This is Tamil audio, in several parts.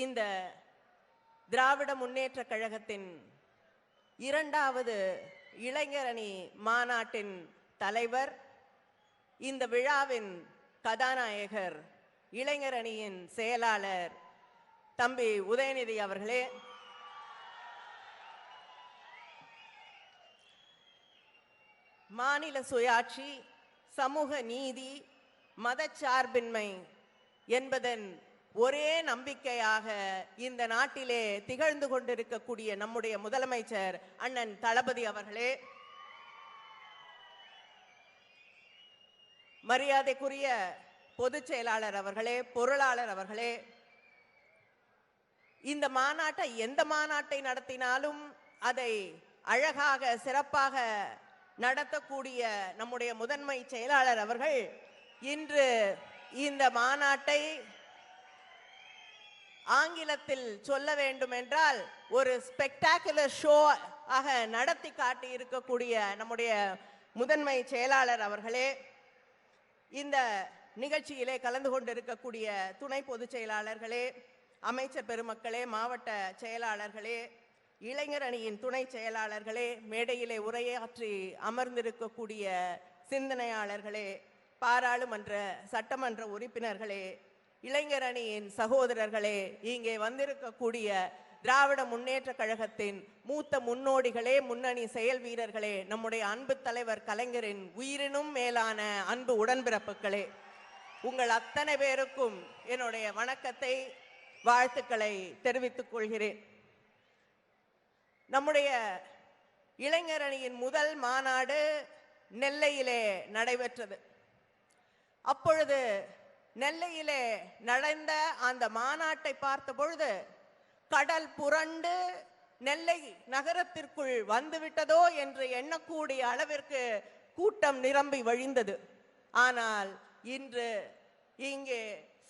இந்த திராவிட முன்னேற்ற கழகத்தின் இரண்டாவது இளைஞரணி மாநாட்டின் தலைவர், இந்த விழாவின் கதாநாயகர், இளைஞரணியின் செயலாளர் தம்பி உதயநிதி அவர்களே, மாநில சுயாட்சி, சமூக நீதி, மதச்சார்பின்மை என்பதன் ஒரே நம்பிக்கையாக இந்த நாட்டிலே திகழ்ந்து கொண்டிருக்கக்கூடிய நம்முடைய முதலமைச்சர் அண்ணன் தளபதி அவர்களே, மரியாதைக்குரிய பொதுச் செயலாளர் அவர்களே, பொருளாளர் அவர்களே, இந்த மாநாட்டை எந்த மாநாட்டை நடத்தினாலும் அதை அழகாக சிறப்பாக நடத்தக்கூடிய நம்முடைய முதன்மை செயலாளர் அவர்கள் இன்று இந்த மாநாட்டை ஆங்கிலத்தில் சொல்ல வேண்டும் என்றால் ஒரு ஸ்பெக்டாகுலர் ஷோ ஆக நடத்தி காட்டி இருக்கக்கூடிய நம்முடைய முதன்மை செயலாளர் அவர்களே, இந்த நிகழ்ச்சியிலே கலந்து கொண்டிருக்கக்கூடிய துணை பொதுச் செயலாளர்களே, அமைச்சர் பெருமக்களே, மாவட்ட செயலாளர்களே, இளைஞர் அணியின் துணை செயலாளர்களே, மேடையிலே உரையாற்றி அமர்ந்திருக்கக்கூடிய சிந்தனையாளர்களே, பாராளுமன்ற சட்டமன்ற உறுப்பினர்களே, இளைஞர் அணியின் சகோதரர்களே, இங்கே வந்திருக்கக்கூடிய திராவிட முன்னேற்ற கழகத்தின் மூத்த முன்னோடிகளே, முன்னணி செயல் வீரர்களே, நம்முடைய அன்பு தலைவர் கலைஞரின் உயிரினும் மேலான அன்பு உடன்பிறப்புகளே, உங்கள் அத்தனை பேருக்கும் என்னுடைய வணக்கத்தை, வாழ்த்துக்களை தெரிவித்துக் கொள்கிறேன். நம்முடைய இளைஞர் அணியின் முதல் மாநாடு நெல்லையிலே நடைபெற்றது. அப்பொழுது நெல்லையிலே நடந்த அந்த மாநாட்டை பார்த்த பொழுது கடல் புரண்டு நெல்லை நகரத்திற்குள் வந்துவிட்டதோ என்று எண்ணக்கூடிய அளவிற்கு கூட்டம் நிரம்பி வழிந்தது. ஆனால் இன்று இங்கே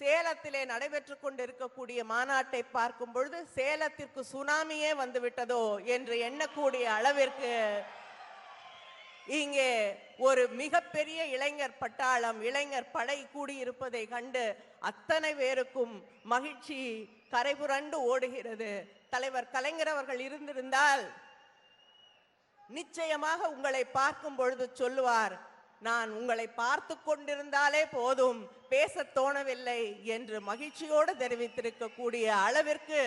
சேலத்திலே நடைபெற்று கொண்டிருக்கக்கூடிய மாநாட்டை பார்க்கும் பொழுது சேலத்திற்கு சுனாமியே வந்துவிட்டதோ என்று எண்ணக்கூடிய அளவிற்கு இங்கே ஒரு மிகப்பெரிய இளைஞர் பட்டாளம், இளைஞர் படை கூடியிருப்பதை கண்டு அத்தனை பேருக்கும் மகிழ்ச்சி கரைபுரண்டு ஓடுகிறது. தலைவர் கலைஞர் அவர்கள் இருந்திருந்தால் நிச்சயமாக உங்களை பார்க்கும் பொழுது சொல்லுவார், நான் உங்களை பார்த்து கொண்டிருந்தாலே போதும், பேச தோணவில்லை என்று மகிழ்ச்சியோடு தெரிவித்திருக்கக்கூடிய அளவிற்கு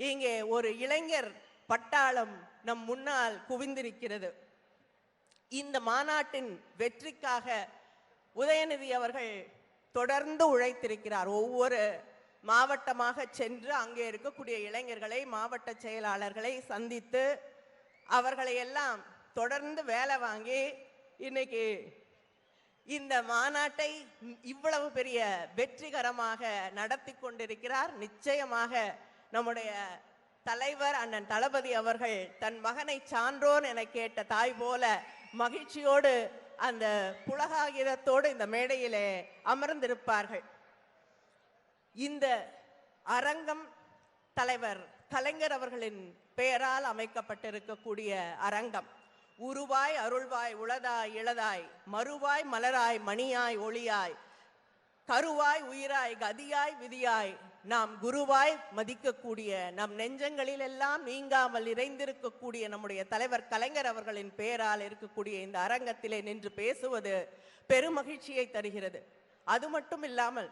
இங்கே ஒரு இளைஞர் பட்டாளம் நம் முன்னால் குவிந்திருக்கிறது. இந்த மாநாட்டின் வெற்றிக்காக உதயநிதி அவர்கள் தொடர்ந்து உழைத்திருக்கிறார். ஒவ்வொரு மாவட்டமாக சென்று அங்கே இருக்கக்கூடிய இளைஞர்களை, மாவட்ட செயலாளர்களை சந்தித்து அவர்களை எல்லாம் தொடர்ந்து வேலை வாங்கி இன்னைக்கு இந்த மாநாட்டை இவ்வளவு பெரிய வெற்றிகரமாக நடத்தி கொண்டிருக்கிறார். நிச்சயமாக நம்முடைய தலைவர் அண்ணன் தளபதி அவர்கள் தன் மகனை சான்றோன் என கேட்ட தாய் போல மகிழ்ச்சியோடு அந்த புலகாகிதத்தோடு இந்த மேடையிலே அமர்ந்திருப்பார்கள். இந்த அரங்கம் தலைவர் கலைஞர் அவர்களின் பெயரால் அமைக்கப்பட்டிருக்கக்கூடிய அரங்கம். உருவாய் அருள்வாய் உளதாய் இளதாய், மறுவாய் மலராய் மணியாய் ஒளியாய், கருவாய் உயிராய் கதியாய் விதியாய், நாம் குருவாய் மதிக்கக்கூடிய, நம் நெஞ்சங்களில் எல்லாம் நீங்காமல் நிறைந்திருக்கக்கூடிய நம்முடைய தலைவர் கலைஞர் அவர்களின் பெயரால் இருக்கக்கூடிய இந்த அரங்கத்திலே நின்று பேசுவது பெருமகிழ்ச்சியை தருகிறது. அது மட்டும் இல்லாமல்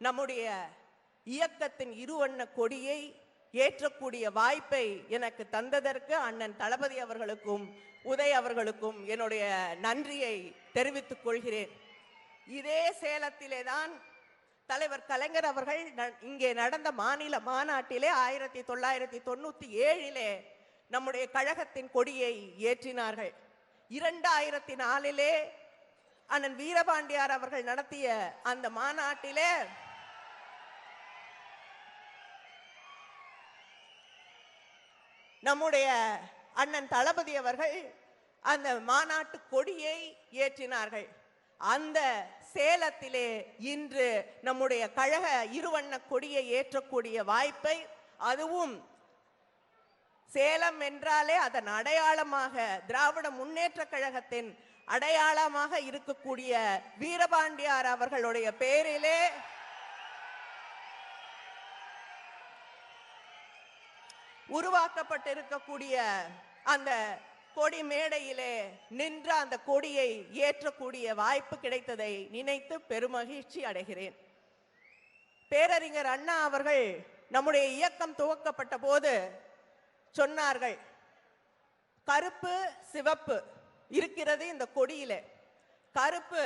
நம்முடைய இயக்கத்தின் இருவண்ண கொடியை ஏற்றக்கூடிய வாய்ப்பை எனக்கு தந்ததற்கு அண்ணன் தளபதி அவர்களுக்கும் உதய் அவர்களுக்கும் என்னுடைய நன்றியை தெரிவித்துக் கொள்கிறேன். இதே சேலத்திலே தான் தலைவர் கலைஞர் அவர்கள் இங்கே நடந்த மாநில மாநாட்டிலே 1997 நம்முடைய கழகத்தின் கொடியை ஏற்றினார்கள். 2004 அண்ணன் வீரபாண்டியார் அவர்கள் நடத்திய அந்த மாநாட்டிலே நம்முடைய அண்ணன் தளபதி அவர்கள் அந்த மாநாட்டு கொடியை ஏற்றினார்கள். அந்த சேலத்திலே இன்று நம்முடைய கழக இருவண்ண கொடியை ஏற்றக்கூடிய வாய்ப்பை, அதுவும் சேலம் என்றாலே அதன் அடையாளமாக திராவிட முன்னேற்ற கழகத்தின் அடையாளமாக இருக்கக்கூடிய வீரபாண்டியார் அவர்களுடைய பெயரிலே உருவாக்கப்பட்டிருக்கக்கூடிய அந்த கொடி மேடையிலே நின்ற அந்த கொடியை ஏற்றக்கூடிய வாய்ப்பு கிடைத்ததை நினைத்து பெருமகிழ்ச்சி அடைகிறேன். பேரறிஞர் அண்ணா அவர்கள் நம்முடைய இயக்கம் துவக்கப்பட்ட போது சொன்னார்கள், கருப்பு சிவப்பு இருக்கிறது இந்த கொடியிலே. கருப்பு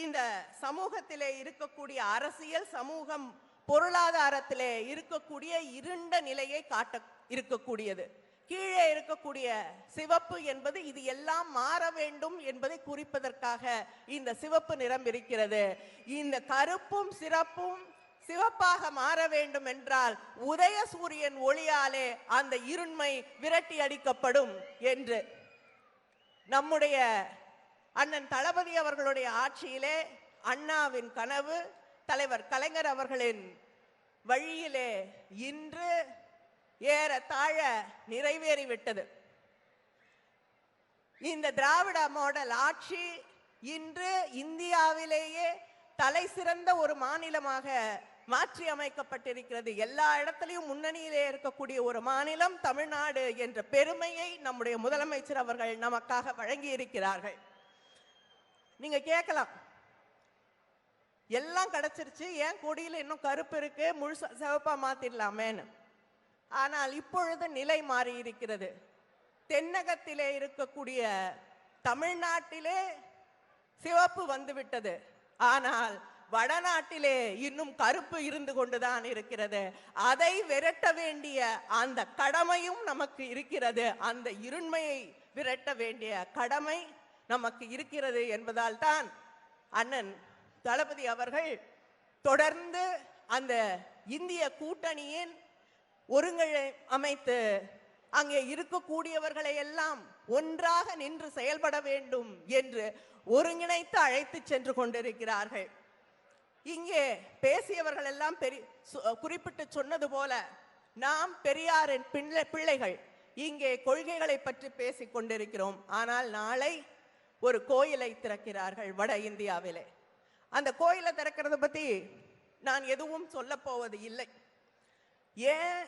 இந்த சமூகத்திலே இருக்கக்கூடிய அரசியல், சமூகம், பொருளாதாரத்திலே இருக்கக்கூடிய இருண்ட நிலையை காட்ட இருக்கக்கூடியது. கீழே இருக்கக்கூடிய சிவப்பு என்பது இது எல்லாம் மாற வேண்டும் என்பதை குறிப்பதற்காக இந்த சிவப்பு நிறம் இருக்கிறது. இந்த கருப்பும் சிறப்பும் சிவப்பாக மாற வேண்டும் என்றால் உதய சூரியன் ஒளியாலே அந்த இருண்மை விரட்டி அடிக்கப்படும் என்று நம்முடைய அண்ணன் தளபதி அவர்களுடைய ஆட்சியிலே அண்ணாவின் கனவு தலைவர் கலைஞர் அவர்களின் வழியிலே இன்று ஏறத்தாழ நிறைவேறிவிட்டது. இந்த திராவிட மாடல் ஆட்சி இன்று இந்தியாவிலேயே தலை சிறந்த ஒரு மாநிலமாக மாற்றி அமைக்கப்பட்டிருக்கிறது. எல்லா இடத்திலையும் முன்னணியிலே இருக்கக்கூடிய ஒரு மாநிலம் தமிழ்நாடு என்ற பெருமையை நம்முடைய முதலமைச்சர் அவர்கள் நமக்காக வழங்கி இருக்கிறார்கள். நீங்க கேட்கலாம், எல்லாம் கிடைச்சிருச்சு, ஏன் கொடியில் இன்னும் கருப்பு இருக்கு, முழுசா சிவப்பா மாத்திடலாமேன்னு. ஆனால் இப்பொழுது நிலை மாறி இருக்கிறது. தென்னகத்திலே இருக்கக்கூடிய தமிழ்நாட்டிலே சிவப்பு வந்துவிட்டது. ஆனால் வடநாட்டிலே இன்னும் கருப்பு இருந்து கொண்டுதான் இருக்கிறது. அதை விரட்ட வேண்டிய அந்த கடமையும் நமக்கு இருக்கிறது. அந்த இருண்மையை விரட்ட வேண்டிய கடமை நமக்கு இருக்கிறது என்பதால் தான் அண்ணன் தளபதி அவர்கள் தொடர்ந்து அந்த இந்திய கூட்டணியின் ஒருங்கிணை அமைத்து அங்கே இருக்கக்கூடியவர்களை எல்லாம் ஒன்றாக நின்று செயல்பட வேண்டும் என்று ஒருங்கிணைத்து அழைத்து சென்று கொண்டிருக்கிறார்கள். இங்கே பேசியவர்கள் எல்லாம் குறிப்பிட்டு சொன்னது போல நாம் பெரியாரின் பிள்ளைகள் இங்கே கொள்கைகளை பற்றி பேசிக் கொண்டிருக்கிறோம். ஆனால் நாளை ஒரு கோயிலை திறக்கிறார்கள் வட இந்தியாவிலே. அந்த கோயிலை திறக்கிறத பத்தி நான் எதுவும் சொல்ல போவது இல்லை. ஏன்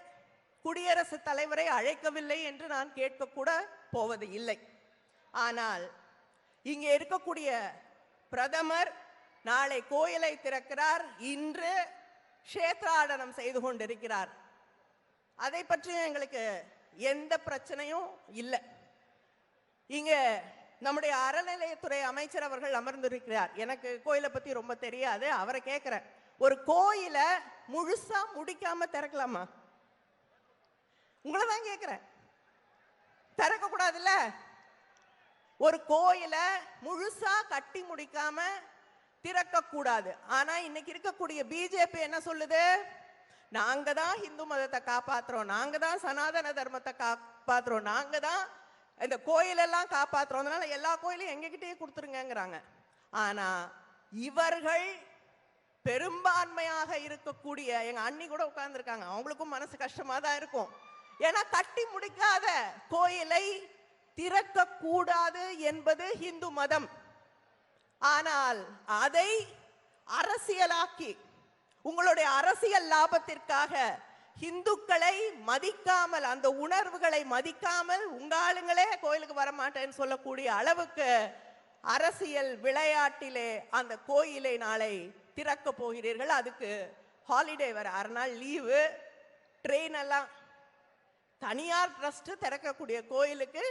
குடியரசுத் தலைவரை அழைக்கவில்லை என்று நான் கேட்கக்கூட போவது இல்லை. ஆனால் இங்கே இருக்கக்கூடிய பிரதமர் நாளை கோயிலை திறக்கிறார், இன்று க்ஷேத்ராடனம் செய்து கொண்டிருக்கிறார். அதை பற்றி எங்களுக்கு எந்த பிரச்சனையும் இல்லை. இங்க நம்முடைய அறநிலையத்துறை அமைச்சர் அவர்கள் அமர்ந்திருக்கிறார். எனக்கு கோயிலை பத்தி ரொம்ப தெரியாது, அவரை கேட்கிறேன், ஒரு கோயிலை முழுசா முடிக்காம திறக்கலாமா? உங்களை தான் கேட்கிறேன். திறக்க கூடாதுல்ல? ஒரு கோயிலை முழுசா கட்டி முடிக்காம திறக்க கூடாது. ஆனா இன்னைக்கு இருக்கக்கூடிய பிஜேபி என்ன சொல்லுது? நாங்க தான் இந்து மதத்தை காப்பாத்துறோம், நாங்க தான் சனாதன தர்மத்தை காப்பாத்துறோம், நாங்க தான் இந்த கோயிலெல்லாம் காப்பாத்துறோம், அதனால எல்லா கோயிலையும் எங்ககிட்டயே கொடுத்துருங்கிறாங்க. ஆனா இவர்கள் பெரும்பான்மையாக இருக்கக்கூடிய எங்க அண்ணி கூட உட்கார்ந்து இருக்காங்க, அவங்களுக்கும் மனசு கஷ்டமா தான் இருக்கும். ஏன்னா கட்டி முடிக்காத கோயிலை திறக்க கூடாது என்பது இந்து மதம். ஆனால் அதை அரசியலாக்கி உங்களுடைய அரசியல் லாபத்திற்காக இந்துக்களை மதிக்காமல், அந்த உணர்வுகளை மதிக்காமல் உங்க ஆளுங்களே கோயிலுக்கு வர மாட்டேன்னு சொல்லக்கூடிய அளவுக்கு அரசியல் விளையாட்டிலே அந்த கோயிலை நாளை திறக்க போகிறீர்கள். அதுக்கு ஹாலிடே வர 6 நாள் லீவு, ட்ரெயின் எல்லாம் தனியார் ட்ரஸ்ட் திறக்கக்கூடிய கோயிலுக்கு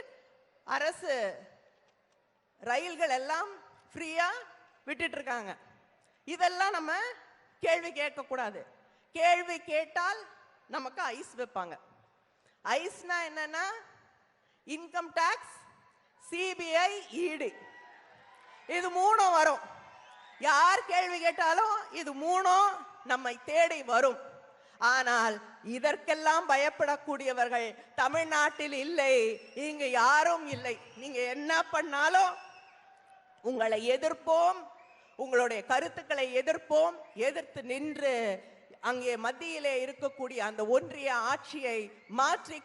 அரசு ரயில்கள் எல்லாம் ஃப்ரீயா விட்டுட்டு இருக்காங்க. இதெல்லாம் நம்ம கேள்வி கேட்க கூடாது. கேள்வி கேட்டால் நமக்கு ஐஸ் வைப்பாங்க. ஐஸ்னா என்னன்னா இன்கம் டாக்ஸ், சிபிஐ, இடி, இது 3 வரும். யார் கேள்வி கேட்டாலும் இது 3 நம்மை தேடி வரும். ஆனால் இதற்கெல்லாம் பயப்படக்கூடியவர்கள் தமிழ்நாட்டில் இல்லை, இங்கு யாரும் இல்லை. நீங்க என்ன பண்ணாலும் உங்களை எதிர்ப்போம், உங்களுடைய கருத்துக்களை எதிர்ப்போம், எதிர்த்து நின்று அங்கே மத்தியிலே இருக்கக்கூடிய அந்த ஒன்றிய ஆட்சியை மாற்றி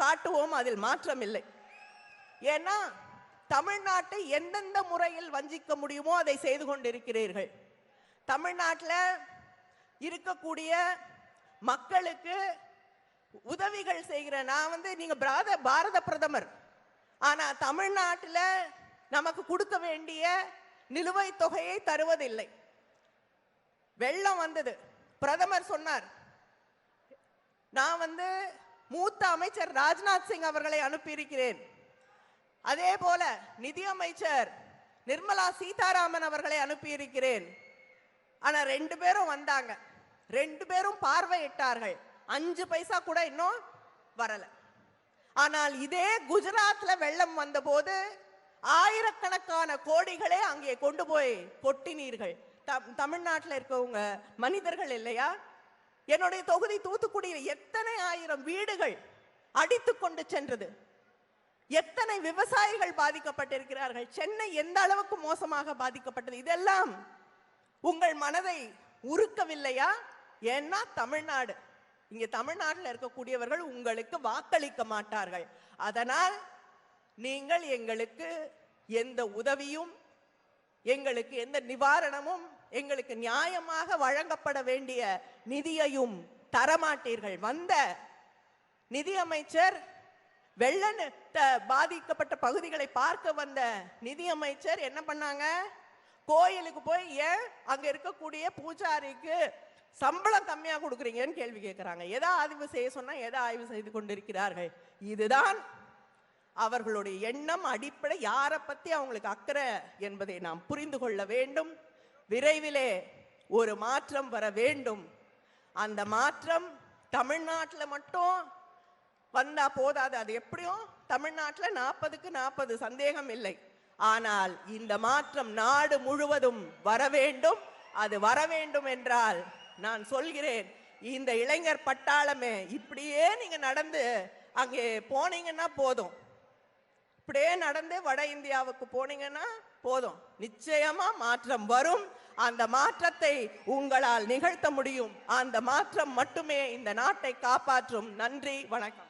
காட்டுவோம். அதில் மாற்றம் இல்லை. ஏன்னா தமிழ்நாட்டை எந்தெந்த முறையில் வஞ்சிக்க முடியுமோ அதை செய்து கொண்டிருக்கிறீர்கள். தமிழ்நாட்டில் இருக்கக்கூடிய மக்களுக்கு உதவிகள் செய்கிற நான் நீங்க பாரத பிரதமர், ஆனா தமிழ்நாட்டில் நமக்கு கொடுக்க வேண்டிய நிலுவைத் தொகையை தருவதில்லை. வெள்ளம் வந்தது, பிரதமர் சொன்னார், நான் மூத்த அமைச்சர் ராஜ்நாத் சிங் அவர்களை அனுப்பியிருக்கிறேன். அதே போல நிதியமைச்சர் நிர்மலா சீதாராமன் அவர்களை அனுப்பியிருக்கிறேன். ஆனா 2 பேரும் வந்தாங்க, 2 பேரும் பார்வையிட்டார்கள். 5 பைசா கூட இன்னும் வரல. ஆனால் இதே குஜராத்ல வெள்ளம் வந்தபோது ஆயிரக்கணக்கான கோடிகளே அங்கே கொண்டு போய் கொட்டினீர்கள். தமிழ்நாட்டில் இருக்கவங்க மனிதர்கள் இல்லையா? என்னுடைய தொகுதி தூத்துக்குடியில் எத்தனை ஆயிரம் வீடுகள் அடித்து கொண்டு சென்றது, எத்தனை விவசாயிகள் பாதிக்கப்பட்டிருக்கிறார்கள், சென்னை எந்த அளவுக்கு மோசமாக பாதிக்கப்பட்டது. இதெல்லாம் உங்கள் மனதை உருக்கவில்லையா? ஏன்னா தமிழ்நாடு, இங்க தமிழ்நாட்டில் இருக்கக்கூடியவர்கள் உங்களுக்கு வாக்களிக்க மாட்டார்கள். அதனால் நீங்கள் எங்களுக்கு எந்த உதவியும், எங்களுக்கு எந்த நிவாரணமும், எங்களுக்கு நியாயமாக வழங்கப்பட வேண்டிய நிதியையும் தரமாட்டீர்கள். வந்த நிதியமைச்சர், வெள்ள பாதிக்கப்பட்ட பகுதிகளை பார்க்க வந்த நிதியமைச்சர் என்ன பண்ணாங்க? கோயிலுக்கு போய் ஏன் அங்க இருக்கக்கூடிய பூஜாரிக்கு சம்பளம் கம்மியா கொடுக்குறீங்கன்னு கேள்வி கேட்கிறாங்க. எதை ஆய்வு செய்ய சொன்னா எதை ஆய்வு செய்து கொண்டிருக்கிறார்கள்? இதுதான் அவர்களுடைய எண்ணம், அடிப்படை. யாரை பத்தி அவங்களுக்கு அக்கறை என்பதை நாம் புரிந்து கொள்ள வேண்டும். விரைவிலே ஒரு மாற்றம் வர வேண்டும். அந்த மாற்றம் தமிழ்நாட்டில் மட்டும் வந்தா போதாது. அது எப்படியும் தமிழ்நாட்டில் 40க்கு 40 சந்தேகம் இல்லை. ஆனால் இந்த மாற்றம் நாடு முழுவதும் வர வேண்டும். அது வர வேண்டும் என்றால் நான் சொல்கிறேன், இந்த இளைஞர் பட்டாளமே இப்படியே நீங்க நடந்து அங்கே போனீங்கன்னா போதும், இப்படியே நடந்து வட இந்தியாவுக்கு போனீங்கன்னா போதும், நிச்சயமா மாற்றம் வரும். அந்த மாற்றத்தை உங்களால் நிகழ்த்த முடியும். அந்த மாற்றம் மட்டுமே இந்த நாட்டை காப்பாற்றும். நன்றி, வணக்கம்.